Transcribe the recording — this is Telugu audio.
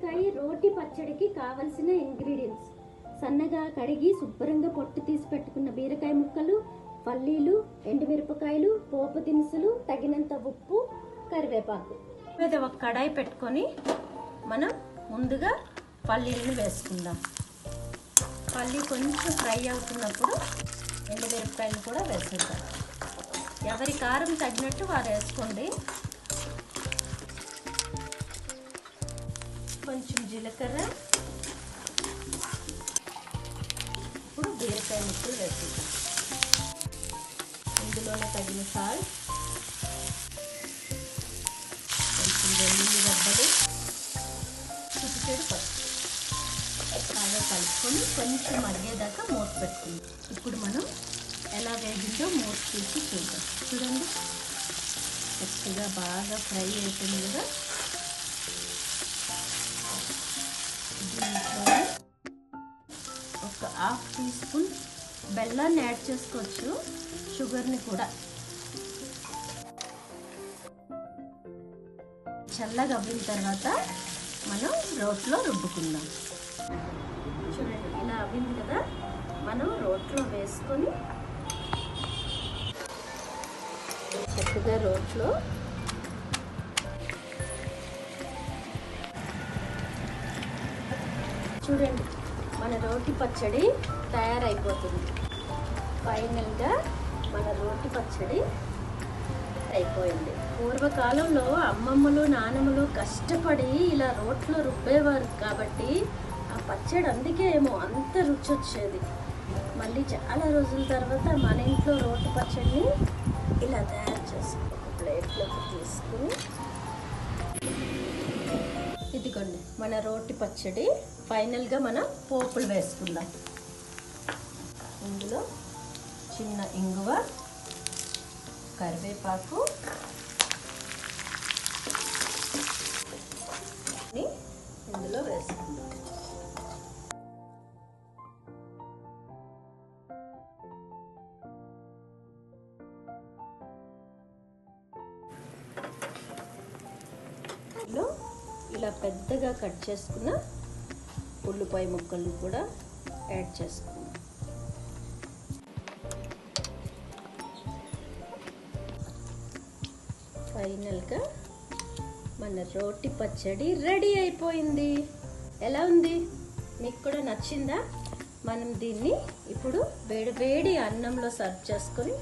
బీరకాయ రోటి పచ్చడికి కావలసిన ఇంగ్రీడియంట్స్: సన్నగా కడిగి శుభ్రంగా పొట్టు తీసి పెట్టుకున్న బీరకాయ ముక్కలు, పల్లీలు, ఎండుమిరపకాయలు, పోపు దినుసులు, తగినంత ఉప్పు, కరివేపాకు. మీద ఒక కడాయి పెట్టుకొని మనం ముందుగా పల్లీలను వేసుకుందాం. పల్లీ కొంచెం ఫ్రై అవుతున్నప్పుడు ఎండుమిరపకాయలు కూడా వేసేద్దాం. ఎవరి కారం తగినట్టు వారు వేసుకోండి. కొంచెం జీలకర్ర, ఇప్పుడు బీరకాయ ముక్కలు వేసేద్దాం. ఇందులోనే తగిన సాల్ట్, కొంచెం వెల్లుల్లి రబ్బలు, చిటికెడు పసుపు బాగా కలుపుకొని కొంచెం మరిగేదాకా మూత పెట్టుకుందాం. ఇప్పుడు మనం ఎలా వేగిందో మూత తీసి చూద్దాం. చూడండి, చక్కగా బాగా ఫ్రై అయిపోయింది కదా. దీంట్లో ఒక హాఫ్ టీ స్పూన్ బెల్లాన్ని యాడ్ చేసుకోవచ్చు, షుగర్ని కూడా. చల్లగా అవ్విన తర్వాత మనం రోట్లో రుబ్బుకుందాం. చూడండి, ఇలా అవ్వింది కదా. మనం రోట్లో వేసుకొని చక్కగా రోట్లో చూడండి, మన రోటి పచ్చడి తయారైపోతుంది. ఫైనల్గా మన రోటి పచ్చడి అయిపోయింది. పూర్వకాలంలో అమ్మమ్మలు, నానమ్మలు కష్టపడి ఇలా రోట్లో రుబ్బేవారు కాబట్టి ఆ పచ్చడి అందుకే ఏమో అంత రుచి వచ్చేది. మళ్ళీ చాలా రోజుల తర్వాత మన ఇంట్లో రోటి పచ్చడిని ఇలా తయారు చేసుకుని ఒక ప్లేట్లోకి తీసుకుని, ఇదిగోండి మన రోటి పచ్చడి. ఫైనల్గా మనం పోపులు వేసుకుందాం. ఇందులో చిన్న ఇంగువ, కరివేపాకు, ఇందులో వేసుకుందాం. ఇలా పెద్దగా కట్ చేసుకున్న ఉల్లిపాయ ముక్కలు కూడా యాడ్ చేసుకుందాం. ఫైనల్గా మన రోటి పచ్చడి రెడీ అయిపోయింది. ఎలా ఉంది? మీకు కూడా నచ్చిందా? మనం దీన్ని ఇప్పుడు వేడి వేడి అన్నంలో సర్వ్ చేసుకొని